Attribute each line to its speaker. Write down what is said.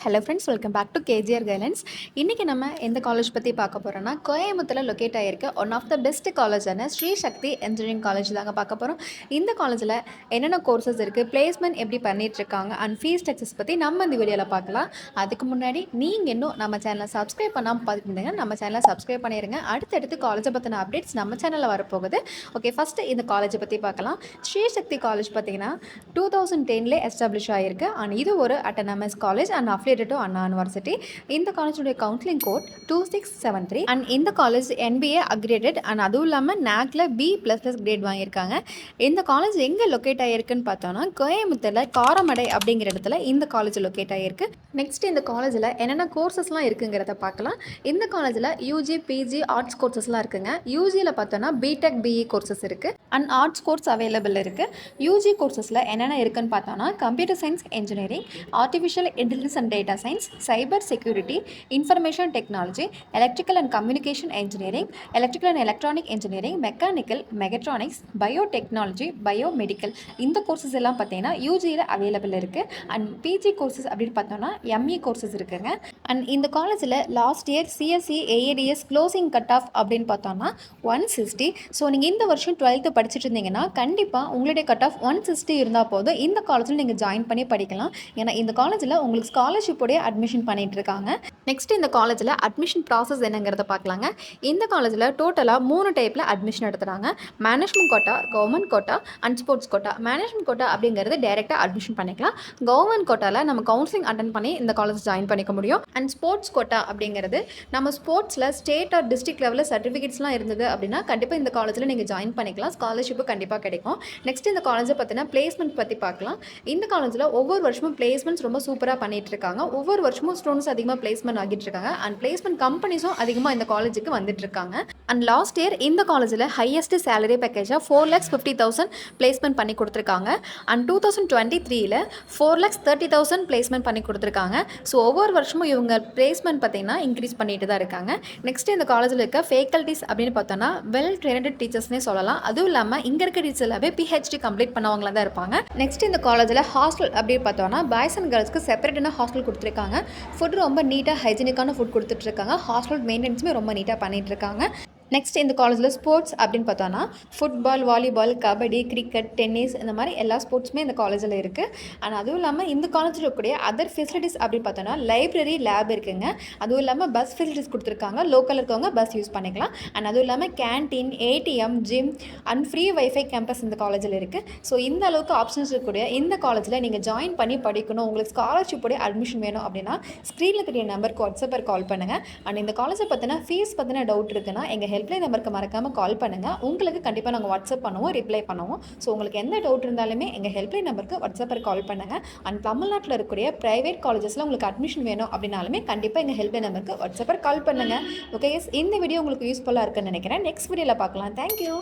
Speaker 1: Hello friends, welcome back to KGR guidance. இன்றைக்கி நம்ம எந்த காலேஜ் பற்றி பார்க்க போகிறோன்னா, கோயம்புத்தூரில் லொக்கேட் ஆகிருக்க ஒன் ஆஃப் த பெஸ்ட் காலேஜான ஸ்ரீ சக்தி இன்ஜினியரிங் காலேஜ் தாங்க பார்க்க போகிறோம். இந்த காலேஜில் என்னென்ன கோர்சஸ் இருக்குது, பிளேஸ்மெண்ட் எப்படி பண்ணிகிட்ருக்காங்க அண்ட் ஃபீஸ் ஸ்ட்ரக்சர்ஸ் பற்றி நம்ம இந்த வீடியோவில் பார்க்கலாம். அதுக்கு முன்னாடி நீங்கள் இன்னும் நம்ம சேனலை சப்ஸ்கிரைப் பண்ணாமல் பார்த்துருந்தீங்கன்னா நம்ம சேனலை சப்ஸ்கிரைப் பண்ணிடுங்க. அடுத்தடுத்து காலேஜை பற்றின அப்டேட்ஸ் நம்ம சேனலில் வரப்போகுது. ஓகே, ஃபஸ்ட்டு இந்த காலேஜை பற்றி பார்க்கலாம். ஸ்ரீ சக்தி காலேஜ் பார்த்திங்கன்னா 2010 எஸ்டாப்ளிஷ் ஆகிருக்கு அண்ட் இது ஒரு autonomous college and affiliated to Anna University. இந்த காலேஜோட கவுன்சிலிங் கோட் 2673 அண்ட் இந்த காலேஜ் NBA அக்ரேடட் அண்ட் அதுவும் இல்லாமல் NACல B++ கிரேட் வாங்கியிருக்காங்க. இந்த காலேஜ் எங்கே லொக்கேட் ஆகிருக்குன்னு பார்த்தோன்னா, கோயம்புத்தூரில் காரமடை அப்படிங்கிற இடத்துல இந்த காலேஜ் லொக்கேட் ஆகிருக்கு. நெக்ஸ்ட் இந்த காலேஜில் என்னென்ன கோர்சஸ்லாம் இருக்குங்கிறத பார்க்கலாம். இந்த காலேஜில் யூஜி பிஜி ஆர்ட்ஸ் கோர்சஸ்லாம் இருக்குங்க. யூஜியில் பார்த்தோன்னா பிடெக் பிஇ கோர்சஸ் இருக்குது அண்ட் ஆர்ட்ஸ் கோர்ஸ் அவைலபிள் இருக்குது. யூஜி கோர்சஸில் என்னென்ன இருக்குன்னு பார்த்தோன்னா, computer science engineering, artificial intelligence and data science, cyber security, information technology, electrical and communication engineering, electrical and electronic engineering, mechanical, mechatronics, biotechnology, biomedical, இந்த courses எல்லாம் பார்த்தீங்கன்னா யூஜியில் அவைலபிள் இருக்குது. அண்ட் பிஜி கோர்சஸ் அப்படின்னு பார்த்தோன்னா எம்இ கோர்சஸ் இருக்குங்க. And இந்த காலேஜில் last year CSC AADS closing cut off அப்படின்னு பார்த்தோன்னா 160. ஸோ நீங்கள் இந்த வருஷம் 12th படிச்சுட்டு இருந்தீங்கன்னா கண்டிப்பாக உங்களுடைய கட் ஆஃப் 160 இருந்தால் போதும் இந்த காலேஜில் நீங்கள் ஜாயின் பண்ணி படிக்கலாம். ஏன்னா இந்த காலேஜில் உங்களுக்கு ஸ்காலர்ஷிப்போடைய அட்மிஷன் பண்ணிகிட்டு இருக்காங்க. நெக்ஸ்ட் இந்த காலேஜில் அட்மிஷன் ப்ராசஸ் என்னங்கிறத பார்க்கலாங்க. இந்த காலேஜில் டோட்டலாக 3 டைப்பில் அட்மிஷன் எடுத்துகிறாங்க. Management quota, government quota and sports quota. Management quota அப்படிங்கிறது டைரெக்டாக அட்மிஷன் பண்ணிக்கலாம். கவர்மெண்ட் கோட்டாவில் நம்ம கவுன்சிலிங் அட்டன் பண்ணி இந்த காலேஜ் ஜாயின் பண்ணிக்க முடியும். அண்ட் ஸ்போர்ட்ஸ் கோட்டா அப்படிங்கிறது நம்ம ஸ்போர்ட்ஸில் ஸ்டேட் ஆர் டிஸ்ட்ரிக்ட் லெவலில் சர்டிஃபிகேட்ஸ்லாம் இருந்தது அப்படின்னா கண்டிப்பாக இந்த காலேஜில் நீங்கள் ஜாயின் பண்ணிக்கலாம். ஸ்காலர்ஷிப்பு கண்டிப்பாக கிடைக்கும். நெக்ஸ்ட் இந்த காலேஜை பார்த்தீங்கன்னா பிளேஸ்மெண்ட் பற்றி பார்க்கலாம். இந்த காலேஜில் ஒவ்வொரு வருஷமும் பிளேஸ்மெண்ட்ஸ் ரொம்ப சூப்பராக பண்ணிட்டு இருக்காங்க. ஒவ்வொரு வருஷமும் ஸ்டூடெண்ட்ஸ் அதிகமாக பிளேஸ்மெண்ட் ஆகிட்டு இருக்காங்க அண்ட் பிளேஸ்மெண்ட் கம்பெனிஸும் அதிகமாக இந்த காலேஜுக்கு வந்துட்டு இருக்காங்க. அண்ட் லாஸ்ட் இயர் இந்த காலேஜில் ஹையஸ்ட் சேலரி பேக்கேஜாக 4,50,000 பிளேஸ்மெண்ட் பண்ணி கொடுத்துருக்காங்க. அண்ட் 2023 4,30,000 பிளேஸ்மெண்ட் பண்ணி கொடுத்துருக்காங்க. ஸோ ஒவ்வொரு வருஷமும் இவங்க பிளேஸ்மெண்ட் பார்த்தீங்கன்னா இன்க்ரீஸ் பண்ணிட்டு தான் இருக்காங்க. நெக்ஸ்ட் இந்த காலேஜில் இருக்க ஃபேக்கல்ட்டிஸ் அப்படின்னு பார்த்தோன்னா வெல் ட்ரெயினட் டீச்சர்ஸ்னே சொல்லலாம். அதுவும் இல்லாமல் இங்கே இருக்க டீச்சர்ஸ் எல்லாமே பிஹெச்டி கம்ப்ளீட் பண்ணவங்களாக தான் இருப்பாங்க. நெக்ஸ்ட் இந்த காலேஜில் ஹாஸ்டல் அப்படின்னு பார்த்தோன்னா பாய்ஸ் அண்ட் கேர்ள்ஸ்க்கு செப்பரேட்டான ஹாஸ்டல் கொடுத்துருக்காங்க. ஃபுட் ரொம்ப நீட்டாக ஹைஜீனிக்கான ஃபுட் கொடுத்துட்ருக்காங்க. ஹாஸ்டல் மெயின்டெனன்ஸுமே ரொம்ப நீட்டாக பண்ணிகிட்டு இருக்காங்க. நெக்ஸ்ட் இந்த காலேஜில் ஸ்போர்ட்ஸ் அப்படின்னு பார்த்தோன்னா football, volleyball, kabaddi, cricket, tennis இந்த மாதிரி எல்லா ஸ்போர்ட்ஸுமே இந்த காலேஜில் இருக்குது. அண்ட் அதுவும் இல்லாமல் இந்த காலேஜில் இருக்கக்கூடிய அதர் ஃபெசிலிட்டிஸ் அப்படின்னு பார்த்தோன்னா லைப்ரரி, லேப் இருக்குங்க. அதுவும் இல்லாமல் பஸ் ஃபெசிலிட்டிஸ் கொடுத்துருக்காங்க. லோக்கல் இருக்கவங்க பஸ் யூஸ் பண்ணிக்கலாம். அண்ட் அதுவும் இல்லாமல் canteen, ATM, gym and free wifi campus இந்த காலேஜில் இருக்குது. ஸோ இந்த அளவுக்கு ஆப்ஷன்ஸ் இருக்கக்கூடிய இந்த காலேஜில் நீங்கள் ஜாயின் பண்ணி படிக்கணும், உங்களுக்கு ஸ்காலர்ஷிப்போடைய அட்மிஷன் வேணும் அப்படின்னா ஸ்க்ரீனில் தெரிய நம்பருக்கு வாட்ஸ்அப்பில் கால் பண்ணுங்கள். அண்ட் இந்த காலேஜை பற்றின ஃபீஸ் பற்றின டவுட் இருக்குன்னா எங்கள் ஹெல்ப்லைன் நம்பருக்கு மறக்காமல் கால் பண்ணுங்கள். உங்களுக்கு கண்டிப்பாக நாங்கள் வாட்ஸ்அப் பண்ணுவோம், ரிப்ளை பண்ணுவோம். ஸோ உங்களுக்கு எந்த டவுட் இருந்தாலுமே எங்கள் ஹெல்ப்லைன் நம்பருக்கு வாட்ஸ்அப்பில் கால் பண்ணுங்கள். அண்ட் தமிழ்நாட்டில் இருக்கக்கூடிய ப்ரைவேட் காலேஜஸில் உங்களுக்கு அட்மிஷன் வேணும் அப்படின்னாலுமே கண்டிப்பாக எங்கள் ஹெல்ப்லைன் நம்பருக்கு வாட்ஸ்அப்பில் கால் பண்ணுங்கள். ஓகே, இந்த வீடியோ உங்களுக்கு யூஸ்ஃபுல்லாக இருக்குன்னு நினைக்கிறேன். நெக்ஸ்ட் வீடியோவில் பார்க்கலாம். தேங்க்யூ.